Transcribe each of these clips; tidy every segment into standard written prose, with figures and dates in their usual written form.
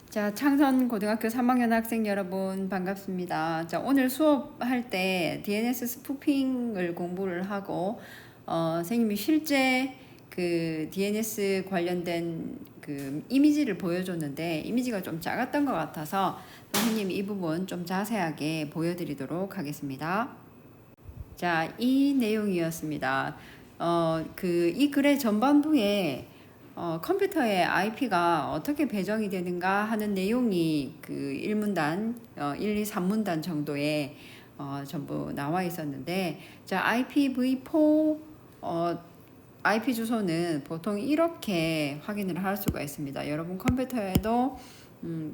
자, 창선 고등학교 3학년 학생 여러분 반갑습니다. 자, 오늘 수업할 때 DNS 스푸핑을 공부를 하고 선생님이 실제 그 DNS 관련된 그 이미지를 보여줬는데 이미지가 좀 작았던 것 같아서 선생님이 이 부분 좀 자세하게 보여드리도록 하겠습니다. 자, 이 내용이었습니다. 이 글의 전반부에 컴퓨터의 IP가 어떻게 배정이 되는가 하는 내용이 그 1문단, 1, 2, 3문단 정도에 전부 나와 있었는데, 자, IPv4 IP 주소는 보통 이렇게 확인을 할 수가 있습니다. 여러분 컴퓨터에도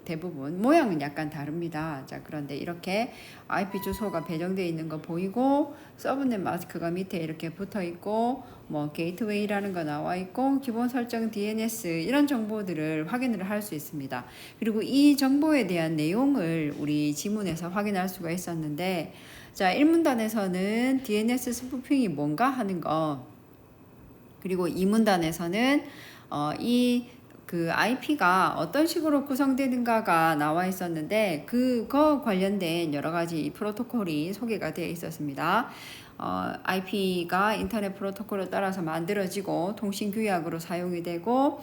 대부분 모양은 약간 다릅니다. 자, 그런데 이렇게 IP 주소가 배정되어 있는 거 보이고 서브넷 마스크가 밑에 이렇게 붙어 있고 뭐 게이트웨이라는 거 나와 있고 기본 설정 DNS 이런 정보들을 확인을 할 수 있습니다. 그리고 이 정보에 대한 내용을 우리 지문에서 확인할 수가 있었는데, 자, 1문단에서는 DNS 스푸핑이 뭔가 하는 거, 그리고 2문단에서는 그 IP가 어떤 식으로 구성되는가가 나와 있었는데 그거 관련된 여러 가지 프로토콜이 소개가 되어 있었습니다. IP가 인터넷 프로토콜을 따라서 만들어지고 통신 규약으로 사용이 되고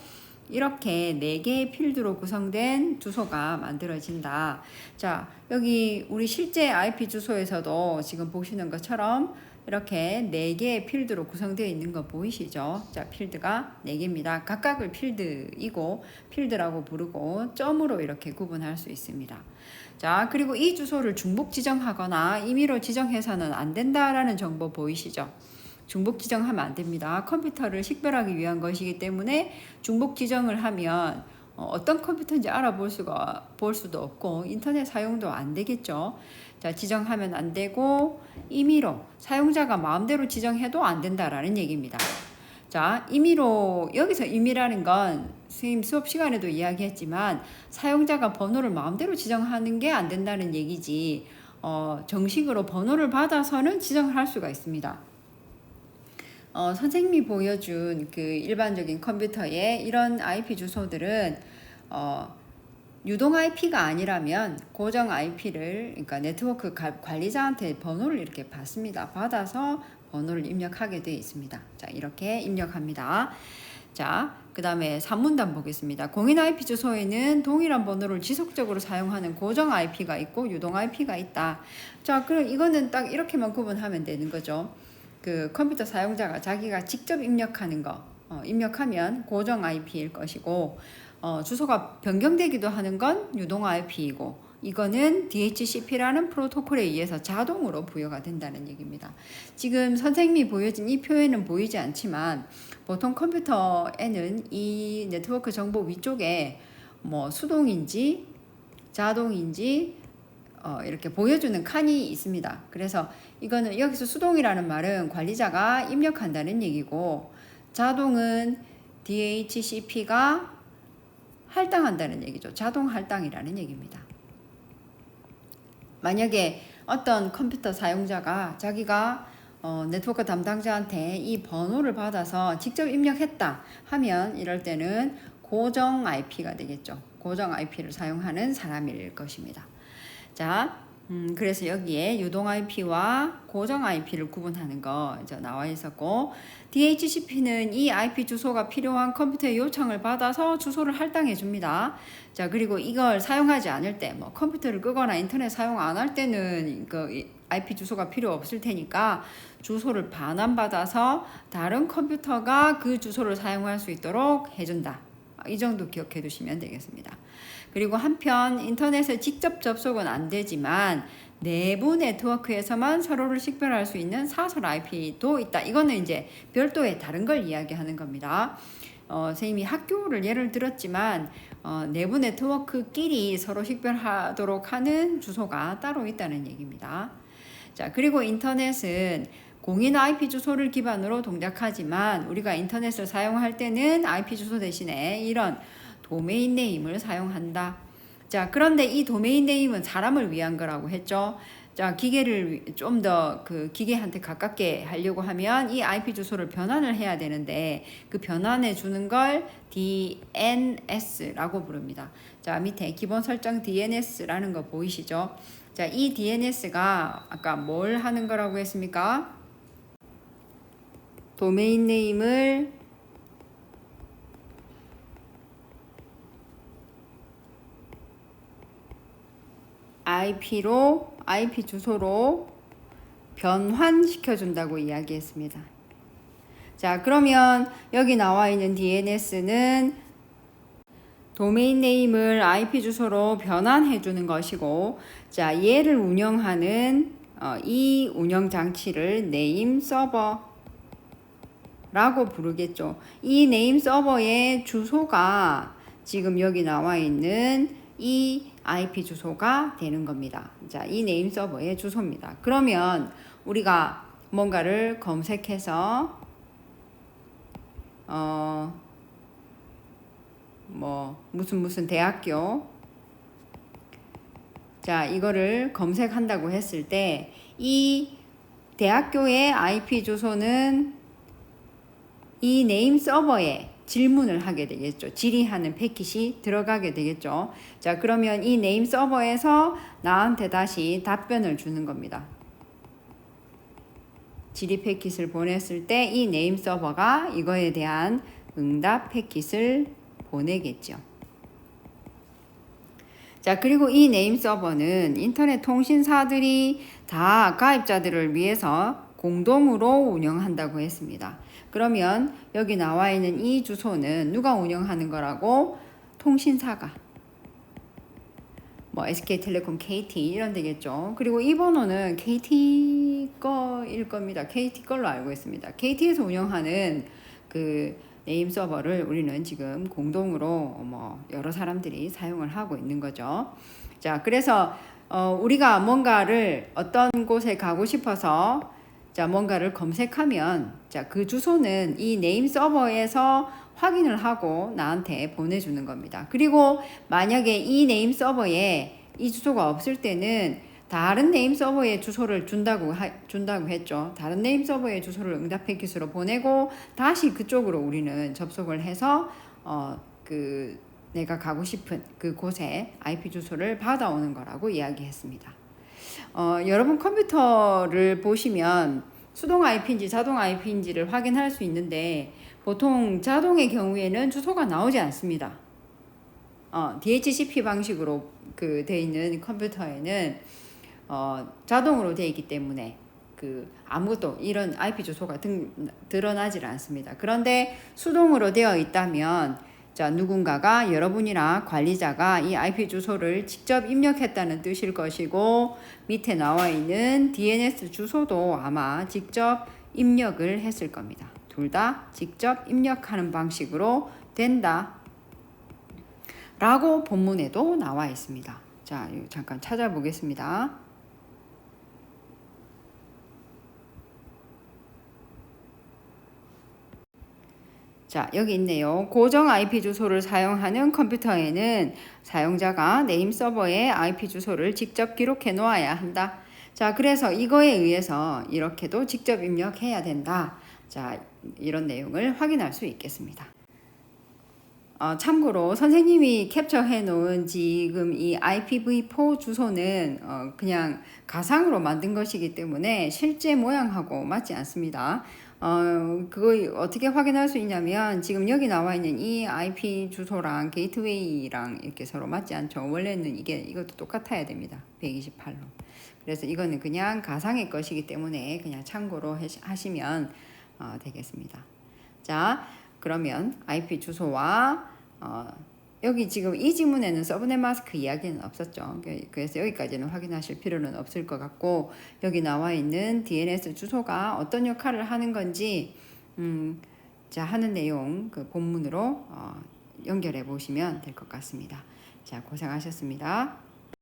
이렇게 4개의 필드로 구성된 주소가 만들어진다. 자, 여기 우리 실제 IP 주소에서도 지금 보시는 것처럼 이렇게 4개의 필드로 구성되어 있는 거 보이시죠? 자, 필드가 4개입니다. 각각을 필드이고 필드라고 부르고 점으로 이렇게 구분할 수 있습니다. 자, 그리고 이 주소를 중복 지정하거나 임의로 지정해서는 안 된다라는 정보 보이시죠? 중복 지정하면 안 됩니다. 컴퓨터를 식별하기 위한 것이기 때문에 중복 지정을 하면 어떤 컴퓨터인지 알아볼 수도 없고 인터넷 사용도 안 되겠죠. 자, 지정하면 안 되고 임의로 사용자가 마음대로 지정해도 안 된다라는 얘기입니다. 자, 임의로, 여기서 임의라는 건 선생님 수업 시간에도 이야기했지만 사용자가 번호를 마음대로 지정하는 게 안 된다는 얘기지, 정식으로 번호를 받아서는 지정을 할 수가 있습니다. 선생님이 보여준 그 일반적인 컴퓨터에 이런 IP 주소들은 유동 IP가 아니라면 고정 IP를, 그러니까 네트워크 관리자한테 번호를 이렇게 받습니다. 받아서 번호를 입력하게 되어 있습니다. 자, 이렇게 입력합니다. 자, 그 다음에 3문단 보겠습니다. 공인 IP 주소에는 동일한 번호를 지속적으로 사용하는 고정 IP가 있고 유동 IP가 있다. 자, 그럼 이거는 딱 이렇게만 구분하면 되는 거죠. 그 컴퓨터 사용자가 자기가 직접 입력하는 거, 입력하면 고정 IP일 것이고, 주소가 변경되기도 하는 건 유동 IP이고, 이거는 DHCP라는 프로토콜에 의해서 자동으로 부여가 된다는 얘기입니다. 지금 선생님이 보여진 이 표에는 보이지 않지만 보통 컴퓨터에는 이 네트워크 정보 위쪽에 뭐 수동인지 자동인지 이렇게 보여주는 칸이 있습니다. 그래서 이거는 여기서 수동이라는 말은 관리자가 입력한다는 얘기고, 자동은 DHCP가 할당한다는 얘기죠. 자동 할당이라는 얘기입니다. 만약에 어떤 컴퓨터 사용자가 자기가 네트워크 담당자한테 이 번호를 받아서 직접 입력했다 하면 이럴 때는 고정 IP가 되겠죠. 고정 IP를 사용하는 사람일 것입니다. 자, 그래서 여기에 유동 IP와 고정 IP를 구분하는 거 이제 나와 있었고, DHCP는 이 IP 주소가 필요한 컴퓨터의 요청을 받아서 주소를 할당해 줍니다. 자, 그리고 이걸 사용하지 않을 때, 뭐 컴퓨터를 끄거나 인터넷 사용 안 할 때는 그 IP 주소가 필요 없을 테니까 주소를 반환받아서 다른 컴퓨터가 그 주소를 사용할 수 있도록 해준다. 이 정도 기억해 두시면 되겠습니다. 그리고 한편 인터넷에 직접 접속은 안 되지만 내부 네트워크에서만 서로를 식별할 수 있는 사설 IP도 있다. 이거는 이제 별도의 다른 걸 이야기하는 겁니다. 선생님이 학교를 예를 들었지만 내부 네트워크끼리 서로 식별하도록 하는 주소가 따로 있다는 얘기입니다. 자, 그리고 인터넷은 공인 IP 주소를 기반으로 동작하지만 우리가 인터넷을 사용할 때는 IP 주소 대신에 이런 도메인 네임을 사용한다. 자, 그런데 이 도메인 네임은 사람을 위한 거라고 했죠. 자, 기계를 좀 더 그 기계한테 가깝게 하려고 하면 이 IP 주소를 변환을 해야 되는데 그 변환해 주는 걸 DNS라고 부릅니다. 자, 밑에 기본 설정 DNS라는 거 보이시죠? 자, 이 DNS가 아까 뭘 하는 거라고 했습니까? 도메인 네임을 IP 주소로 변환시켜 준다고 이야기했습니다. 자, 그러면 여기 나와 있는 DNS는 도메인 네임을 IP 주소로 변환해 주는 것이고, 자, 얘를 운영하는 이 운영 장치를 네임 서버라고 부르겠죠. 이 네임 서버의 주소가 지금 여기 나와 있는 이 IP 주소가 되는 겁니다. 자, 이 네임 서버의 주소입니다. 그러면 우리가 뭔가를 검색해서 무슨 대학교, 자, 이거를 검색한다고 했을 때 이 대학교의 IP 주소는 이 네임 서버에 질문을 하게 되겠죠. 질의하는 패킷이 들어가게 되겠죠. 자, 그러면 이 네임 서버에서 나한테 다시 답변을 주는 겁니다. 질의 패킷을 보냈을 때 이 네임 서버가 이거에 대한 응답 패킷을 보내겠죠. 자, 그리고 이 네임 서버는 인터넷 통신사들이 다 가입자들을 위해서 공동으로 운영한다고 했습니다. 그러면 여기 나와 있는 이 주소는 누가 운영하는 거라고? 통신사가. SK텔레콤, KT 이런 되겠죠. 그리고 이 번호는 KT 거일 겁니다. KT 걸로 알고 있습니다. KT에서 운영하는 그 네임 서버를 우리는 지금 공동으로 여러 사람들이 사용을 하고 있는 거죠. 자, 그래서 우리가 뭔가를 어떤 곳에 가고 싶어서 자, 뭔가를 검색하면 자, 그 주소는 이 네임 서버에서 확인을 하고 나한테 보내주는 겁니다. 그리고 만약에 이 네임 서버에 이 주소가 없을 때는 다른 네임 서버의 주소를 준다고 했죠. 다른 네임 서버의 주소를 응답 패킷으로 보내고 다시 그쪽으로 우리는 접속을 해서 내가 가고 싶은 그 곳에 IP 주소를 받아오는 거라고 이야기했습니다. 여러분 컴퓨터를 보시면 수동 IP인지 자동 IP인지를 확인할 수 있는데 보통 자동의 경우에는 주소가 나오지 않습니다. DHCP 방식으로 돼 있는 컴퓨터에는 자동으로 되어 있기 때문에 아무것도 이런 IP 주소가 드러나질 않습니다. 그런데 수동으로 되어 있다면 자, 누군가가 여러분이나 관리자가 이 IP 주소를 직접 입력했다는 뜻일 것이고 밑에 나와 있는 DNS 주소도 아마 직접 입력을 했을 겁니다. 둘 다 직접 입력하는 방식으로 된다 라고 본문에도 나와 있습니다. 자, 잠깐 찾아보겠습니다. 자, 여기 있네요. 고정 IP 주소를 사용하는 컴퓨터에는 사용자가 네임 서버에 IP 주소를 직접 기록해 놓아야 한다. 자, 그래서 이거에 의해서 이렇게도 직접 입력해야 된다. 자, 이런 내용을 확인할 수 있겠습니다. 참고로 선생님이 캡처해 놓은 지금 이 IPv4 주소는 그냥 가상으로 만든 것이기 때문에 실제 모양하고 맞지 않습니다. 그거 어떻게 확인할 수 있냐면 지금 여기 나와 있는 이 IP 주소랑 게이트웨이랑 이렇게 서로 맞지 않죠. 원래는 이것도 똑같아야 됩니다. 128로. 그래서 이거는 그냥 가상의 것이기 때문에 그냥 참고로 하시면 되겠습니다. 자, 그러면 IP 주소와 여기 지금 이 지문에는 서브넷 마스크 이야기는 없었죠. 그래서 여기까지는 확인하실 필요는 없을 것 같고 여기 나와 있는 DNS 주소가 어떤 역할을 하는 건지 자, 하는 내용 그 본문으로 연결해 보시면 될 것 같습니다. 자, 고생하셨습니다.